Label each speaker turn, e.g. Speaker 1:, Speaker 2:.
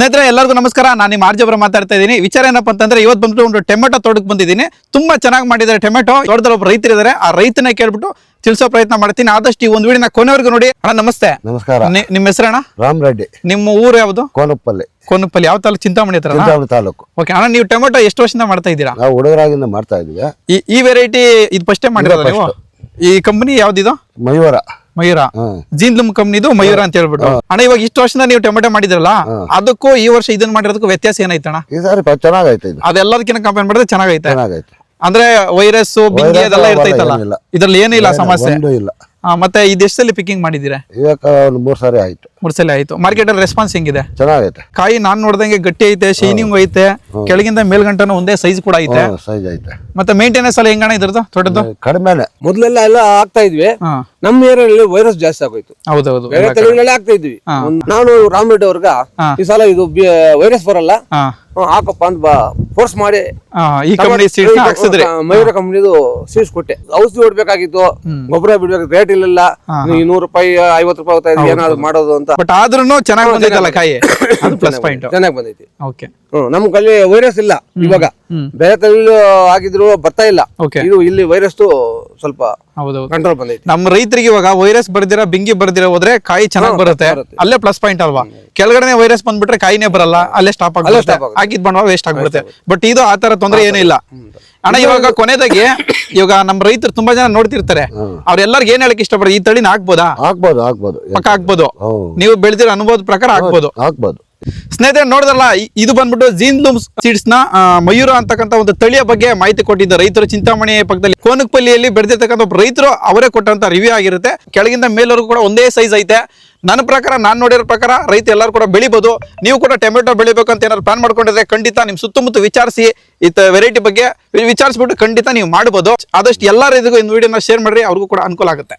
Speaker 1: ಸ್ನೇಹಿತರೆ ಎಲ್ಲರಿಗೂ ನಮಸ್ಕಾರ. ನಾನು ನಿಮ್ಮ ಆರ್ಜಬ್ರ ಮಾತಾಡ್ತಾ ಇದ್ದೀನಿ. ವಿಚಾರ ಏನಪ್ಪಾ ಅಂತಂದ್ರೆ ಇವತ್ತು ಬಂದ್ಬಿಟ್ಟು ಒಂದು ಟೊಮೆಟೊ ತೋಟಕ್ಕೆ ಬಂದಿದ್ದೀನಿ. ತುಂಬಾ ಚೆನ್ನಾಗಿ ಮಾಡಿದ್ದಾರೆ ಟೊಮೆಟೊ. ತೋಟದಲ್ಲಿ ಒಬ್ಬ ರೈತರಿದ್ದಾರೆ. ಆ ರೈತನ ಕೇಳ್ಬಿಟ್ಟು ತಿಳಿಸೋ ಪ್ರಯತ್ನ ಮಾಡ್ತೀನಿ. ಆದಷ್ಟು ಈ ಒಂದು ವಿಡಿಯೋನ ಕೊನೆವರೆಗೂ ನೋಡಿ. ಅಣ್ಣ ನಮಸ್ತೆ.
Speaker 2: ನಮಸ್ಕಾರ.
Speaker 1: ನಿಮ್ಮ ಹೆಸರು ಅಣ್ಣ?
Speaker 2: ರಾಮ್ ರೆಡ್ಡಿ.
Speaker 1: ನಿಮ್ಮ ಊರು ಯಾವುದು?
Speaker 2: ಕೋನಪ್ಪಲ್ಲಿ.
Speaker 1: ಕೋನಪ್ಪಲ್ಲಿ ಯಾವ ತಾಲೂಕು? ಚಿಂತಾಮಣಿ ಹತ್ರ.
Speaker 2: ಚಿಂತಾಮಣಿ ತಾಲೂಕು.
Speaker 1: ಓಕೆ ಅಣ್ಣ, ನೀವು ಟೊಮೆಟೊ ಎಷ್ಟು ವರ್ಷದಿಂದ ಮಾಡ್ತಾ ಇದ್ದೀರಾ?
Speaker 2: ನಾವು ಹುಡುಗರಾಗಿಂದ ಮಾಡ್ತಾ ಇದೀವಿ.
Speaker 1: ಈ ವೆರೈಟಿ ಇದು ಫಸ್ಟೇ ಮಾಡಿರೋದು ನೀವು? ಈ ಕಂಪನಿ ಯಾವ್ದಿದು?
Speaker 2: ಮಯೂರ.
Speaker 1: ಮಯೂರ ಜೀನ್ಲುಮ್ ಕಂಪ್ನಿದು ಮಯೂರ ಅಂತ ಹೇಳ್ಬಿಟ್ಟು. ಅಣ್ಣ ಇವಾಗ ಇಷ್ಟು ವರ್ಷದಿಂದ ನೀವು ಟೊಮೆಟೊ ಮಾಡಿದ್ರಲ್ಲ, ಅದಕ್ಕೂ ಈ ವರ್ಷ ಇದನ್ನ ಮಾಡಿರೋದಕ್ಕೂ ವ್ಯತ್ಯಾಸ ಏನಾಯ್ತಣ್ಣ?
Speaker 2: ಈ ಸಾರಿ ಚೆನ್ನಾಗೈತೆ.
Speaker 1: ಅದೆಲ್ಲದಕ್ಕಿಂತ ಕಂಪೇರ್ ಮಾಡಿದ್ರೆ ಚೆನ್ನಾಗೈತೆ.
Speaker 2: ಚೆನ್ನಾಗೈತೆ
Speaker 1: ಅಂದ್ರೆ ವೈರಸ್ ಬಿಂಗಿ ಅದೆಲ್ಲ ಇರ್ತೈತಲ್ಲ, ಇದ್ರಲ್ಲಿ ಏನಿಲ್ಲ ಸಮಸ್ಯೆ
Speaker 2: ಇಲ್ಲ.
Speaker 1: ಮತ್ತೆ ಈ ದೇಶದಲ್ಲಿ ಪಿಕ್ಕಿಂಗ್ ಮಾಡಿದಿರಾ?
Speaker 2: ಇವಾಗ ಒಂದು 3 ಸಾರಿ ಆಯ್ತು.
Speaker 1: 3 ಸಲ ಆಯ್ತು. ಮಾರ್ಕೆಟ್ ಅಲ್ಲಿ ರೆಸ್ಪಾನ್ಸ್ ಹೆಂಗಿದೆ?
Speaker 2: ಚೆನ್ನಾಗೈತೆ.
Speaker 1: ಕಾಯಿ ನಾನ್ ನೋಡ್ದಂಗೆ ಗಟ್ಟಿ ಐತೆ, ಶೈನಿಂಗ್ ಐತೆ, ಕೆಳಗಿಂದ ಮೇಲ್ಗಂಟನು ಒಂದೇ ಸೈಜ್ ಕೂಡ ಐತೆ.
Speaker 2: ಸೈಜ್ ಐತೆ.
Speaker 1: ಮತ್ತೆ ಮೇಂಟೆನೆನ್ಸ್ ಎಲ್ಲ ಹೆಂಗಣ ಇದ್ರದ್ದು ತೋಟದ್ದು?
Speaker 2: ಕಡಿಮೆನೆ.
Speaker 3: ಮೊದ್ಲೆಲ್ಲ ಎಲ್ಲ ಆಗ್ತಾ ಇದ್ವಿ. ನಮ್ಮ ಏರಿಯಾದಲ್ಲಿ ವೈರಸ್ ಜಾಸ್ತಿ ಆಗೋಯ್ತು.
Speaker 1: ಹೌದೌದು,
Speaker 3: ಬೇರೆ ತಳಿಗಳೆಲ್ಲ ಆಗ್ತಾ ಇದ್ವಿ. ನಾನು ರಾಮ್ ರೆಡ್ಡಿ ಅವ್ರಗ ಈ ಸಲ ಇದು ವೈರಸ್ ಬರಲ್ಲ ಹಾಕಪ್ಪ ಅಂತ ಫೋರ್ಸ್ ಮಾಡಿ
Speaker 1: ಈ ಕಂಪನಿ ಸೀಡ್ಸ್ ಹಾಕ್ಸಿದ್ರಿ.
Speaker 3: ಮಯೂರ ಕಂಪನಿದು ಸೀಡ್ಸ್ ಕೊಟ್ಟೆ. ಔಷಧಿ ಹೊಡ್ಬೇಕಾಗಿತ್ತು, ಗೊಬ್ಬರ ಬಿಡ್ಬೇಕು, ರೇಟ್ ಇಲ್ಲ. 100 ರೂಪಾಯಿ 50 ರೂಪಾಯಿ ಹೋಗ್ತಾ ಇದ್ವಿ, ಏನಾದ್ರು ಮಾಡೋದು ಅಂತ.
Speaker 1: ಬಟ್ ಆದ್ರೂ ಚೆನ್ನಾಗಿ ಬಂದೈತಲ್ಲ ಕಾಯಿ, ಅದು ಪ್ಲಸ್ ಪಾಯಿಂಟ್.
Speaker 3: ಚೆನ್ನಾಗಿ ಬಂದೈತಿ.
Speaker 1: ಓಕೆ,
Speaker 3: ನಮ್ ಕಲ್ಲಿ ವೈರಸ್ ಇಲ್ಲ ಇವಾಗ. ಬೇರೆ ತಳಿ ಆಗಿದ್ರು ಬರ್ತಾ ಇಲ್ಲ. ಇದು ಇಲ್ಲಿ ವೈರಸ್ ಸ್ವಲ್ಪ ಕಂಟ್ರೋಲ್ ಬಂದೈತಿ.
Speaker 1: ನಮ್ಮ ರೈತರಿಗೆ ಇವಾಗ ವೈರಸ್ ಬರ್ದಿರ ಬಿಂಗಿ ಬರ್ದಿರ ಹೋದ್ರೆ ಕಾಯಿ ಚೆನ್ನಾಗಿ ಬರುತ್ತೆ, ಅಲ್ಲೇ ಪ್ಲಸ್ ಪಾಯಿಂಟ್ ಅಲ್ವಾ? ಕೆಳಗಡೆ ವೈರಸ್ ಬಂದ್ಬಿಟ್ರೆ ಕಾಯಿನೇ ಬರಲ್ಲ, ಅಲ್ಲೇ ಸ್ಟಾಪ್ ಆಗುತ್ತೆ, ಹಾಕಿದ್ ಬಂಡವಾಳ ವೇಸ್ಟ್ ಆಗ್ಬಿಡುತ್ತೆ. ಬಟ್ ಇದು ಆತರ ತೊಂದರೆ ಏನೂ ಇಲ್ಲ ಅಣ್ಣ. ಇವಾಗ ಕೊನೆದಾಗಿ ಇವಾಗ ನಮ್ಮ ರೈತರು ತುಂಬಾ ಜನ ನೋಡ್ತಿರ್ತಾರೆ, ಅವ್ರೆಲ್ಲರಿಗೆ ಏನ್ ಹೇಳಕ್ ಇಷ್ಟಪಡ್ತಾರೆ? ಈ ತಳಿನ ಹಾಕ್ಬೋದಾ?
Speaker 2: ಹಾಕ್ಬೋದು.
Speaker 1: ಪಕ್ಕ ಹಾಕ್ಬೋದು. ನೀವು ಬೆಳೆದಿರೋ ಅನುಭವದ ಪ್ರಕಾರ ಹಾಕ್ಬೋದು. ಸ್ನೇಹಿತರೆ ನೋಡಿದ್ರಲ್ಲ, ಇದು ಬಂದ್ಬಿಟ್ಟು ಜೀನ್ಲುಮ್ ಸೀಡ್ಸ್ ನ ಮಯೂರ ಅಂತಕ್ಕಂಥ ಒಂದು ತಳಿಯ ಬಗ್ಗೆ ಮಾಹಿತಿ ಕೊಟ್ಟಿದ್ದ ರೈತರು. ಚಿಂತಾಮಣಿ ಪಕ್ಕದಲ್ಲಿ ಕೋನಕಪಲ್ಲಿಯಲ್ಲಿ ಬೆಳೆದಿರ್ತಕ್ಕಂಥ ಒಬ್ಬ ರೈತರು ಅವರೇ ಕೊಟ್ಟಂತ ರಿವ್ಯೂ ಆಗಿರುತ್ತೆ. ಕೆಳಗಿಂದ ಮೇಲವರೆಗೂ ಕೂಡ ಒಂದೇ ಸೈಜ್ ಐತೆ. ನನ್ನ ಪ್ರಕಾರ, ನಾನು ನೋಡಿರೋ ಪ್ರಕಾರ ರೈತ ಎಲ್ಲರೂ ಕೂಡ ಬೆಳಿಬಹುದು. ನೀವು ಕೂಡ ಟೊಮೆಟೊ ಬೆಳಿಬೇಕು ಅಂತ ಏನಾದ್ರು ಪ್ಲಾನ್ ಮಾಡ್ಕೊಂಡಿದ್ರೆ ಖಂಡಿತ ನಿಮ್ ಸುತ್ತಮುತ್ತ ವಿಚಾರಿಸಿ ಈ ವೆರೈಟಿ ಬಗ್ಗೆ ವಿಚಾರಿಸ್ಬಿಟ್ಟು ಖಂಡಿತ ನೀವು ಮಾಡಬಹುದು. ಆದಷ್ಟು ಎಲ್ಲಾ ರೈತರಿಗೂ ಈ ವಿಡಿಯೋನ ಶೇರ್ ಮಾಡ್ರಿ, ಅವ್ರಿಗೂ ಕೂಡ ಅನುಕೂಲ ಆಗುತ್ತೆ.